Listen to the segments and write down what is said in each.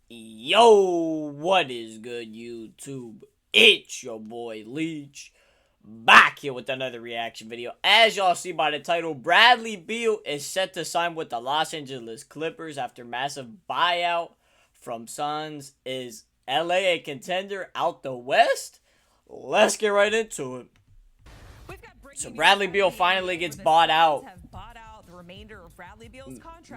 Yo, what is good, YouTube? It's your boy Leach, back here with another reaction video. As y'all see by the title, Bradley Beal is set to sign with the Los Angeles Clippers after massive buyout from Suns. Is LA a contender out the West? Let's get right into it. So Bradley Beal finally gets bought out.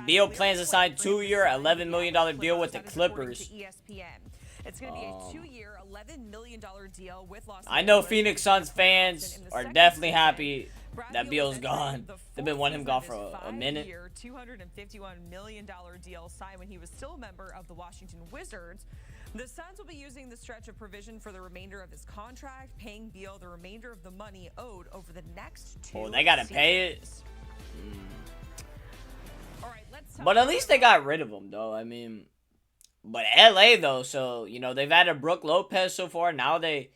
Beal plans to sign a 2-year, $11 million deal with the Clippers. It's going to be a 2-year, $11 million deal with Los Angeles. I know Phoenix Suns fans are definitely happy that Beal's gone. They've been wanting him gone for a minute. $251 million deal signed when he was still a member of the Washington Wizards. The Suns will be using the stretch of provision for the remainder of his contract, paying Beal the remainder of the money owed over the next 2 Oh, they gotta pay it. All right, But at least they got rid of him, though. I mean, but LA though, so they've added Brook Lopez so far. Now they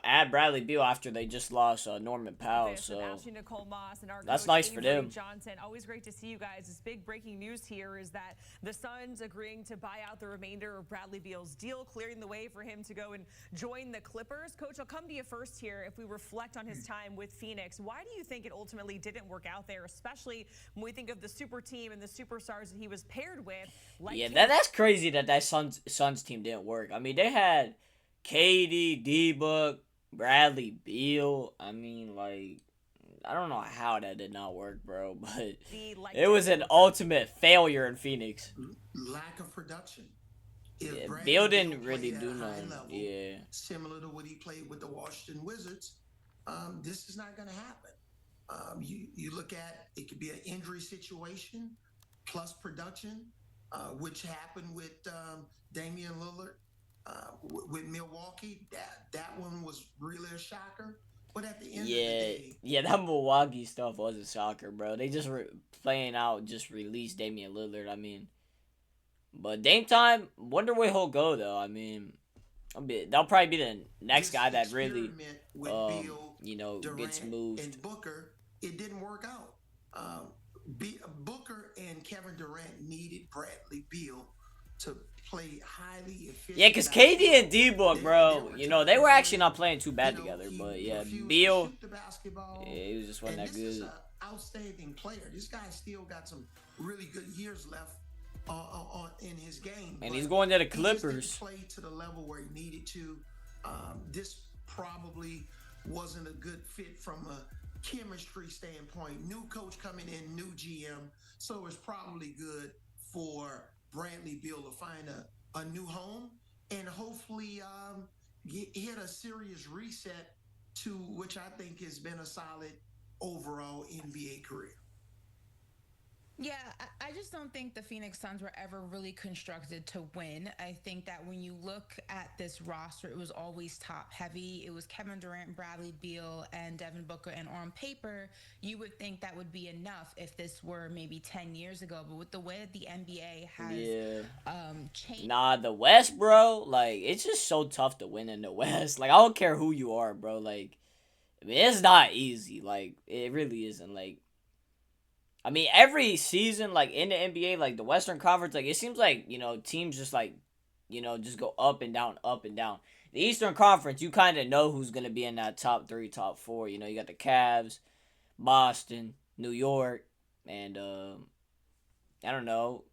add Bradley Beal after they just lost Norman Powell. So that's nice for them. Johnson, always great to see you guys. This big breaking news here is that the Suns agreeing to buy out the remainder of Bradley Beal's deal, clearing the way for him to go and join the Clippers. Coach, I'll come to you first here. If we reflect on his time with Phoenix, why do you think it ultimately didn't work out there, especially when we think of the super team and the superstars that he was paired with? Yeah, that's crazy that Suns team didn't work. I mean, they had KD, D-Book, Bradley Beal. I mean, like, I don't know how that did not work, bro, but it was an ultimate failure in Phoenix. Lack of production. Yeah, Beal didn't really do nothing. Yeah. Similar to what he played with the Washington Wizards, this is not going to happen. You look at it, could be an injury situation plus production, which happened with Damian Lillard. With Milwaukee, that one was really a shocker. But at the end of the day, that Milwaukee stuff was a shocker, bro. They just playing out, just released Damian Lillard. I mean, but Dame time, wonder where he'll go though. I mean, that'll probably be the next guy that really, Beal, gets moved. And Booker, it didn't work out. Booker and Kevin Durant needed Bradley Beal to play highly efficient. Yeah, because KD and D-Book, bro, they were actually not playing too bad together. But yeah, Beal, he was just wasn't that good. This is an outstanding player. This guy still got some really good years left in his game. And he's going to the Clippers. He just didn't play to the level where he needed to. This probably wasn't a good fit from a chemistry standpoint. New coach coming in, new GM. So it's probably good for Bradley Beal to find a new home and hopefully hit a serious reset to which I think has been a solid overall NBA career. Yeah, I just don't think the Phoenix Suns were ever really constructed to win. I think that when you look at this roster, it was always top heavy. It was Kevin Durant, Bradley Beal, and Devin Booker. And on paper, you would think that would be enough if this were maybe 10 years ago. But with the way that the NBA has changed. Nah, the West, bro, like, it's just so tough to win in the West. Like, I don't care who you are, bro. Like, I mean, it's not easy. Like, it really isn't. Like, I mean, every season, like, in the NBA, like, the Western Conference, like, it seems like, teams just, like, just go up and down, up and down. The Eastern Conference, you kind of know who's going to be in that top 3, top 4. You got the Cavs, Boston, New York, and, I don't know.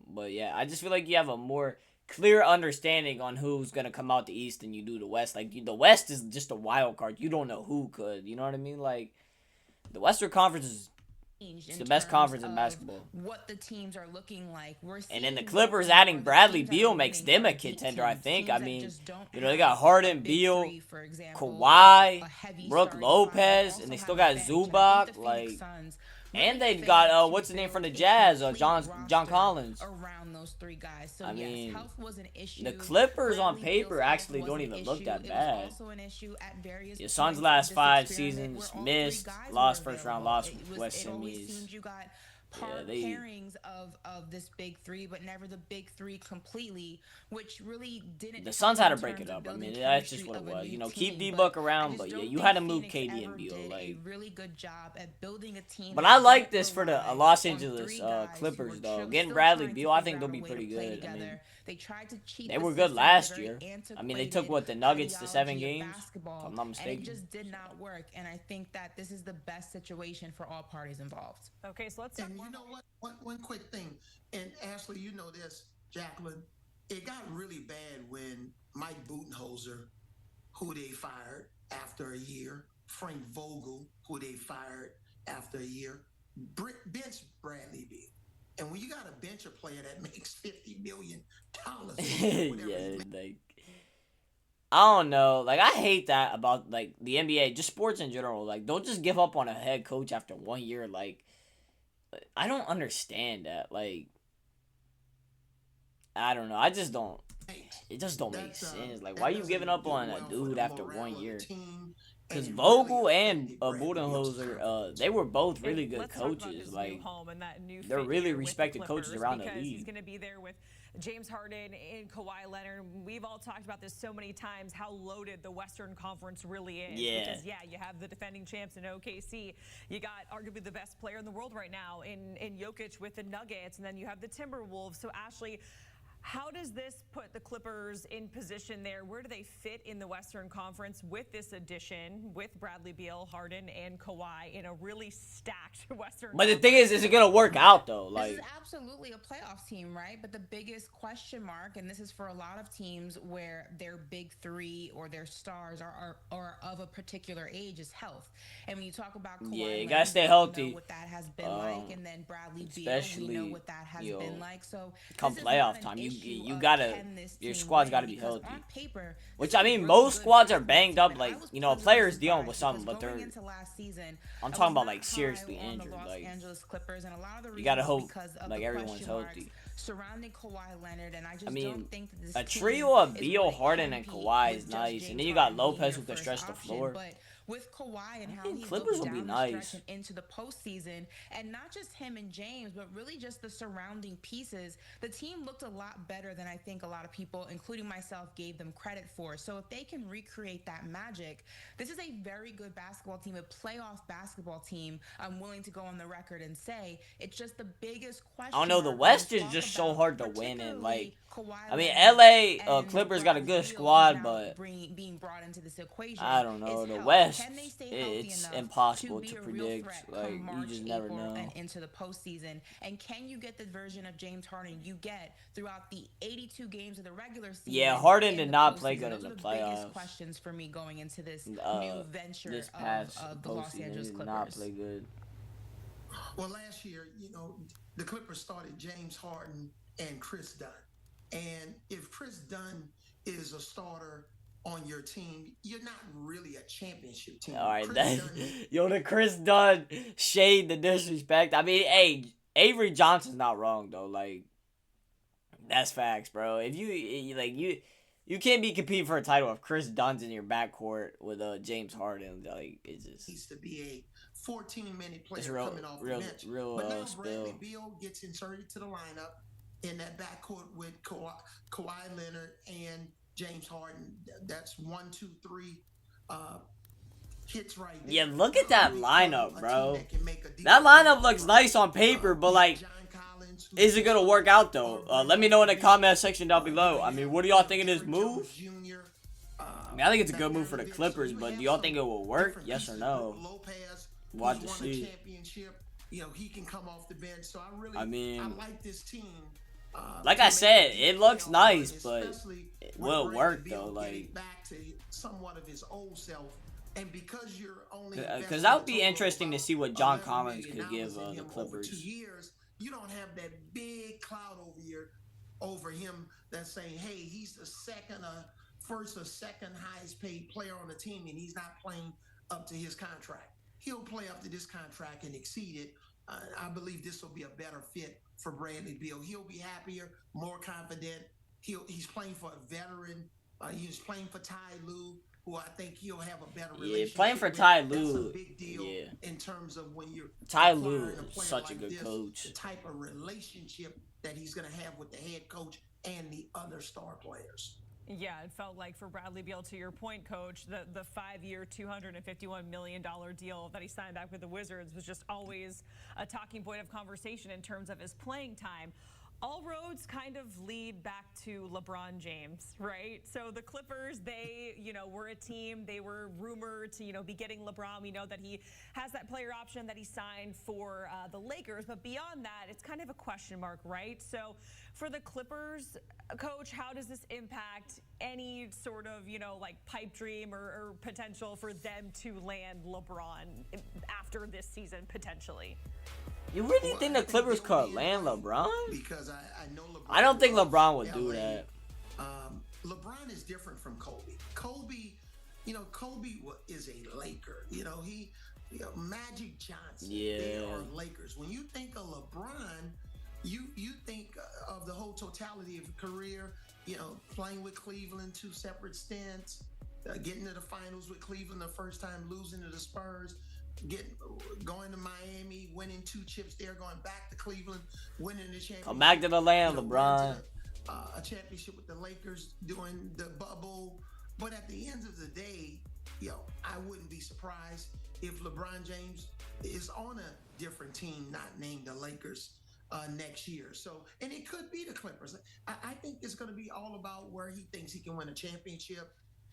But, yeah, I just feel like you have a more clear understanding on who's going to come out the East than you do the West. Like, the West is just a wild card. You don't know who could. You know what I mean? Like, the Western Conference is... It's the best conference in basketball. What the teams are looking like. And then the Clippers adding Bradley Beal makes them a contender, I think. I mean, they got Harden, Beal, Kawhi, Brook Lopez, and they still got Zubac. Like, and they got what's the name from the Jazz? John Collins. Around those 3 guys. So I mean, health was an issue. the Clippers on paper actually don't even look that bad. Yeah, Suns last 5 seasons missed, lost first round, lost West semis. You got Yeah, they pairings of this big three, but never the big three completely, which really didn't the Suns help had in to break it terms of up. I building mean, that's just chemistry what it of a was. new Keep team. D But Book I around, just but yeah, don't you had think to move Phoenix KD and ever Beal. did a Like, really good job at building a team but that I like didn't this for the rely Los on Angeles three guys who were Clippers though. Getting still Bradley trying to Beal, I figure think they'll out a be way to pretty play good. I together. mean, They tried to cheat they the were good system with a last very year. I mean, they took antiquated what the Nuggets to seven ideology of games, if I'm basketball, not and it mistaken. just did not work. And I think that this is the best situation for all parties involved. Okay, so let's talk And more you know about. what? One quick thing, and Ashley, you know this, Jacqueline. It got really bad when Mike Budenholzer, who they fired after a year, Frank Vogel, who they fired after a year, bench Bradley Beal. And when you got a bench a player that makes $50 million a year, whatever he Yeah, makes. like I don't know. Like I hate that about like the NBA, just sports in general. Like don't just give up on a head coach after 1 year. Like I don't understand that. Like I don't know. I just don't. It just don't make That's sense. Like why that you giving doesn't up do on a well for dude the after one morale of the year? team, and Because it really Vogel and affected Bradley Beal's Budenholzer, confidence. they were both And really good let's talk about coaches. his new Like home and that new they're fit really here with the respected coaches Clippers around the because he's league. going to be there with James Harden and Kawhi Leonard. We've all talked about this so many times how loaded the Western Conference really is. Yeah. Because, yeah, you have the defending champs in OKC. You got arguably the best player in the world right now in Jokic with the Nuggets. And then you have the Timberwolves. So, Ashley, how does this put the Clippers in position there? Where do they fit in the Western Conference with this addition with Bradley Beal, Harden, and Kawhi in a really stacked Western But the Conference? thing is it gonna work out though? This is Like absolutely a playoff team, right? But the biggest question mark, and this is for a lot of teams where their big three or their stars are of a particular age, is health. And when you talk about Kawhi yeah, you gotta Leonard, stay we know healthy. what that has been like, and then Bradley Beal, we know Especially what that has you been know, like. So come this is not playoff an time, issue you of gotta can this your team squad's win, gotta be because healthy. on paper, this Which is I a mean, really most good squads are basketball banged team, up. and I Like was pleasantly players dealing with surprised something, because but going they're. into last season, I'm I talking was about not like high seriously on the injured. Los Like Angeles Clippers, and a lot of the you gotta reasons is hope because of like the everyone's question marks healthy. surrounding Kawhi Leonard, and I I just mean, don't think that this a team trio of is Beal, going to Harden, and compete Kawhi is with just nice, and James then you got Harden being Lopez your who can first stretch the option. floor. But with Kawhi and I how think he Clippers looked will be down the stretch nice. and into the postseason, and not just him and James, but really just the surrounding pieces, the team looked a lot better than I think a lot of people, including myself, gave them credit for. So if they can recreate that magic, this is a very good basketball team, a playoff basketball team. I'm willing to go on the record and say it's just the biggest I don't question know. The mark when you West is talk just so about hard to win, and like, particularly Kawhi I mean, Leonard LA and Clippers got a Bradley good Beal, who's squad, now but being brought into this I equation, don't is know. The health. West, Can they stay healthy it's enough to impossible be to a real predict. threat come Like you March, just never April, and know. into the postseason? And can you get the version of James Harden you get throughout the 82 games of the regular Yeah, season Harden in did the not play postseason? good in Those are the the biggest playoffs. questions for me going into this new venture This past of the Los postseason, he Angeles did not Clippers. play good. Well, last year, the Clippers started James Harden and Chris Dunn. And if Chris Dunn is a starter on your team, you're not really a championship team. All right, Chris that Dunn is yo, the Chris Dunn shade, the disrespect. I mean, hey, Avery Johnson's not wrong though. Like that's facts, bro. If you can't be competing for a title if Chris Dunn's in your backcourt with James Harden. Like it's just needs to be a 14-minute it's player coming off the bench. But now Bradley spill. Beal gets inserted to the lineup in that backcourt with Kawhi Leonard and James Harden. That's 1, 2, 3 hits right there. Yeah, look at that lineup, bro. That That lineup looks nice on paper, but like, is it gonna work out though? Let me know in the comment section down below. I mean, what do y'all think of this move? I mean, I think it's a good move for the Clippers, but do y'all think it will work? Yes or no? Lopez, We'll have who's to won a see. championship. He can come off the bench. So I mean, I like this team. like I said, it looks nice, but will it work though? Like, back to somewhat of his old self. And because you're only because that would be interesting to see what John Collins could give the Clippers. 2 years, you don't have that big cloud over him that's saying, hey, he's the first or second highest paid player on the team, and he's not playing up to his contract. He'll play up to this contract and exceed it. I believe this will be a better fit for Bradley Beal. He'll be happier, more confident. He's playing for a veteran. He was playing for Ty Lue. who I think he'll have a better Yeah, playing relationship for with. Ty That's a Lue. big deal Yeah, in terms of when you're Ty Lue acquiring a is player such a like good this, the coach. type of relationship that he's going to have with the head coach and the other star players. Yeah, it felt like for Bradley Beal, to your point, Coach, the 5-year, $251 million deal that he signed back with the Wizards was just always a talking point of conversation in terms of his playing time. All roads kind of lead back to LeBron James, right? So the Clippers, they, were a team. They were rumored to, be getting LeBron. We know that he has that player option that he signed for the Lakers. But beyond that, it's kind of a question mark, right? So for the Clippers, Coach, how does this impact any sort of, like pipe dream or potential for them to land LeBron after this season, potentially? You really think the Clippers could land LeBron? Because I know LeBron. I don't think LeBron would do that. LeBron is different from Kobe. Kobe is a Laker. Magic Johnson. Yeah. They are Lakers. When you think of LeBron, you think of the whole totality of career. Playing with Cleveland 2 separate stints, getting to the finals with Cleveland the first time, losing to the Spurs. Going to Miami, winning 2 chips there, going back to Cleveland, winning the championship. Come back to the land, LeBron. A championship with the Lakers during the bubble. But at the end of the day, I wouldn't be surprised if LeBron James is on a different team, not named the Lakers, next year. So, and it could be the Clippers. I think it's going to be all about where he thinks he can win a championship.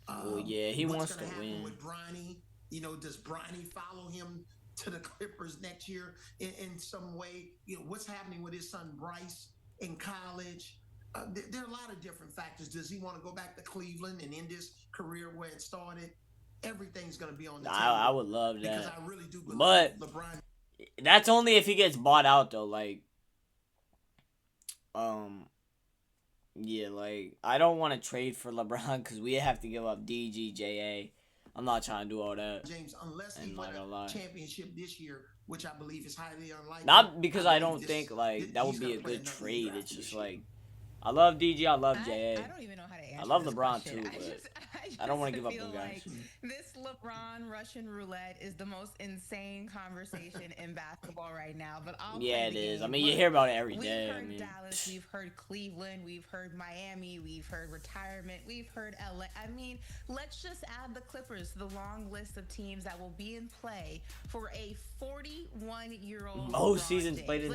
Oh yeah, he wants to win. With Bronny. Does Bronny follow him to the Clippers next year in some way? What's happening with his son Bryce in college? There are a lot of different factors. Does he want to go back to Cleveland and end his career where it started? Everything's going to be on the table. I would love that. Because I really do believe but LeBron. That's only if he gets bought out, though. Yeah, I don't want to trade for LeBron because we have to give up DGJA. I'm not trying to do all that. James, unless he win a championship this year, which I believe is highly unlikely. Not because I don't think that would be a good trade. It's just I love DG. I love JA. I don't even know how to answer. I love this LeBron question. too, but I don't want to give up them guys. This LeBron Russian roulette is the most insane conversation in basketball right now. But it is. I mean, you hear about it every day. We've heard Dallas, we've heard Cleveland, we've heard Miami, we've heard retirement, we've heard LA. I mean, let's just add the Clippers to the long list of teams that will be in play for a 41-year-old. Most seasons played in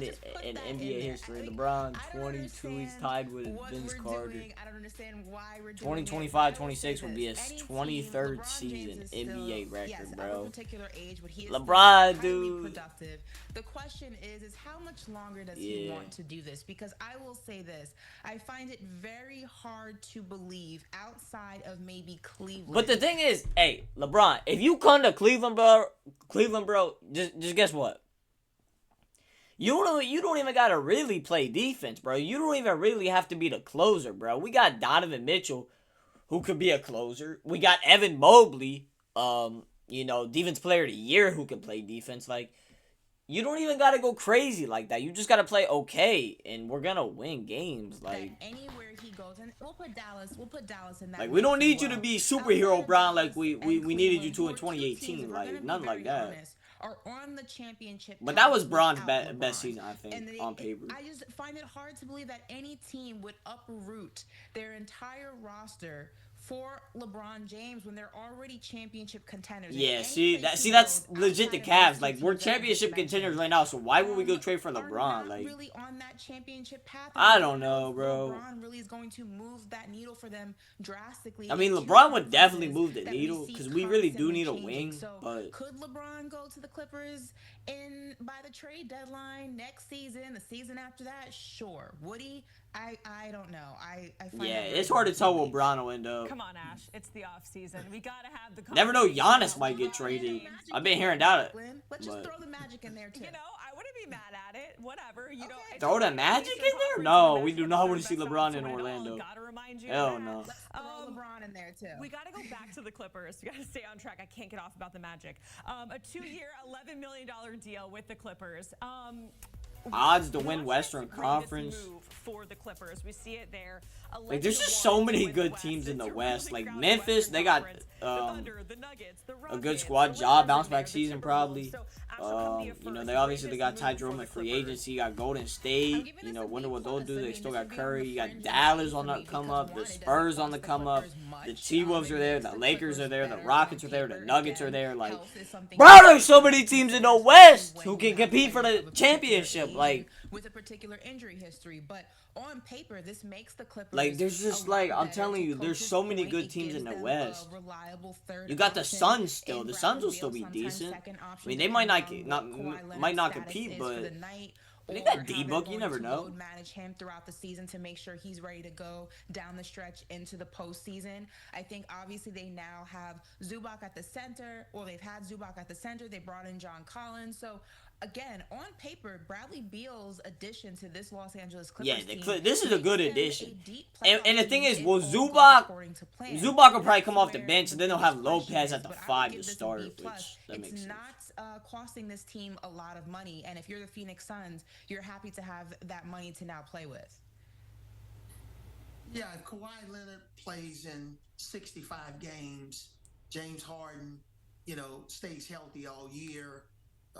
NBA history. LeBron 22. He's tied with Vince Carter. I don't understand why we're doing 2025-26 would be his 23rd season NBA record, yes, bro. At a particular age, but he is LeBron, dude. Productive. The question is how much longer does he want to do this? Because I will say this, I find it very hard to believe outside of maybe Cleveland. But the thing is, hey, LeBron, if you come to Cleveland, bro, just guess what? You don't even gotta really play defense, bro. You don't even really have to be the closer, bro. We got Donovan Mitchell, who could be a closer. We got Evan Mobley, defense player of the year who can play defense. You don't even gotta go crazy like that. You just gotta play okay, and we're gonna win games. Anywhere he goes, and we'll put Dallas in that. We don't need you to be superhero Brown like we needed you to in 2018. Nothing like that. Are on the championship. But that was Bron's best season, I think, on paper. I just find it hard to believe that any team would uproot their entire roster for LeBron James when they're already championship contenders. Yeah, that's legit the Cavs. We're championship contenders right now, so why would we go trade for LeBron? Really on that championship path. I don't know, bro. LeBron really is going to move that needle for them drastically. I mean, LeBron would definitely move the needle because we really do need a wing. But could LeBron go to the Clippers by the trade deadline next season, the season after that? Sure. Would he? I don't know. I find it's hard to tell what Bron will end up. Come on, Ash. It's the off season. We gotta have the. Never know. Giannis might get traded. I've been hearing that. Let's just throw the Magic in there too. I wouldn't be mad at it. Whatever. Throw the Magic in there? No, we do not want to see LeBron in Orlando. Gotta remind you. Hell no. Let's throw LeBron in there too. We gotta go back to the Clippers. We gotta stay on track. I can't get off about the Magic. A 2-year, $11 million deal with the Clippers. odds to win Watch Western this greatest Conference. move for the Clippers. We see it there. Like, there's just 11-1 so to many win the good West. teams in the It's a West. really Like crowded Memphis, Western they got Conference. The Thunder, the Nuggets, the a Rockets, good squad the job, Lakers bounce in there, back the season Timberwolves. probably. So Ash will come to you You know, first. they obviously Greatest got Ty move Jerome for in the free Clippers. agency. You got Golden I'm State. giving You this know, a wonder B what they'll plus. do. I They mean, still this got would be on the Curry. You got fringe of an Dallas A on for the me come because up. one, The it doesn't Spurs on cost the the come up. Clippers The much. T Wolves It are there. makes The the Lakers are Clippers there. The better Rockets on are there. The paper. Nuggets are Again, there. Like, health is something bro, you there's so have many to teams in the consider, especially West who when you can have compete for players the of a particular championship. age and Like, with a particular injury history. But on paper, this makes the Like, Clippers there's a just, lot like, I'm better. telling To you, there's Coach's so many point, good it teams in gives the them West. a reliable third You got the option Suns still. in The Suns Bradley will still Beal, be sometimes decent. second I option, mean, they might depending not on not what Kawhi might Leonard's not status compete, is for but the night, they or got how they're D-Book. You going never to know. load manage him throughout the season to make sure he's ready to go down the stretch into the postseason. I think obviously they now have Zubac at the center, or they've had Zubac at the center. They brought in John Collins. So again, on paper, Bradley Beal's addition to this Los Angeles Yeah, Clippers team this is a makes good them addition. a deep And playoff the thing team is, if will all goes Zubac according to plan. Zubac will probably That's come off the where bench, the and then they'll biggest have question Lopez is, at the but I would 5 to give this a start, B plus. which that It's makes sense. not costing this team a lot of money, and if you're the Phoenix Suns, you're happy to have that money to now play with. Yeah, if Kawhi Leonard plays in 65 games, James Harden, stays healthy all year.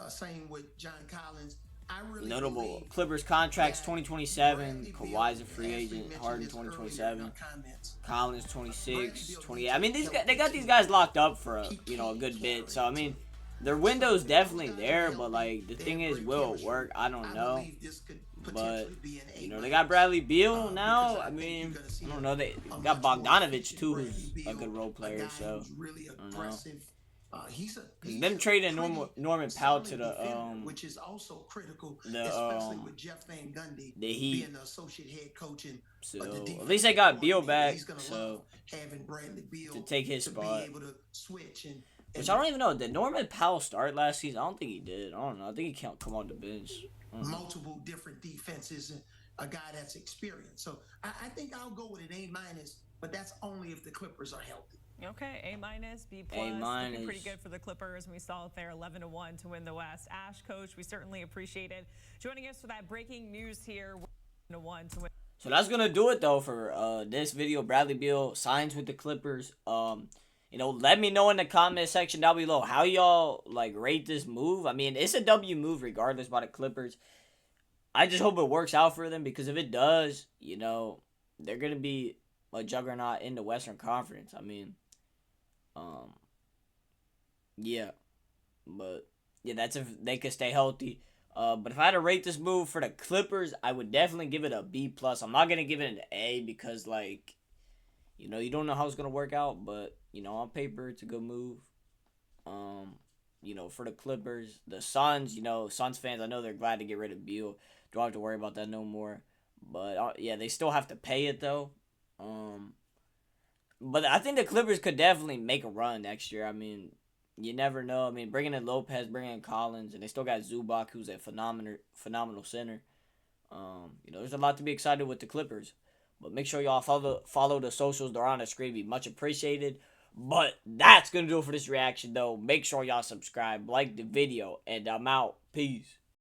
Same with John Collins. I really Notable believe Clippers contracts that 2027. Bradley Kawhi's a Beal, free as we agent. mentioned Harden this earlier in 2027. our comments, Collins Bradley 26, Beal 28. needs I mean, help they got too. these guys locked up for a He a can't good carry bit. So I it. mean, So their window's if those definitely guys are there, but healthy, like the they thing have is, great will it chemistry. work? I don't I know. believe this could But potentially be an A you know, they minus. got Bradley Beal Because now. I I think mean, you're gonna see I don't know. They a got much more Bogdanovich efficient too, Bradley who's a Beal, good role a player. guy So who's really I don't know. aggressive. He's Them a trading pretty Norman Powell to solid the defender, which is also critical, the especially with Jeff Van Gundy the Heat. being the associate head coach and So the at defensive least they got Beal coordinator. back. He's gonna So love having Bradley Beal to take his to spot. be able to switch Which I don't even know. Did Norman Powell start last season? I don't think he did. I don't know. I think he can't come off the bench. multiple different defenses and a guy that's experienced. So I think I'll go with an A minus, but that's only if the Clippers are healthy. Okay, A minus, B plus. A-minus. Looking pretty good for the Clippers. We saw it there, 11-1 to win the West. Ash, coach, we certainly appreciate it. Joining us for that breaking news here, 11-1 to win. So that's gonna do it though for this video. Bradley Beal signs with the Clippers. Let me know in the comment section down below how y'all like rate this move. I mean, it's a W move regardless by the Clippers. I just hope it works out for them, because if it does, they're gonna be a juggernaut in the Western Conference. I mean, yeah, but yeah, that's if they could stay healthy. But if I had to rate this move for the Clippers, I would definitely give it a B plus. I'm not gonna give it an A because you don't know how it's gonna work out. But on paper, it's a good move. For the Clippers, the Suns, Suns fans, I know they're glad to get rid of Beal. Don't have to worry about that no more. But yeah, they still have to pay it though. But I think the Clippers could definitely make a run next year. I mean, you never know. I mean, bringing in Lopez, bringing in Collins, and they still got Zubac, who's a phenomenal center. There's a lot to be excited with the Clippers. But make sure y'all follow the socials. They're on the screen. Be much appreciated. But that's going to do it for this reaction, though. Make sure y'all subscribe, like the video, and I'm out. Peace.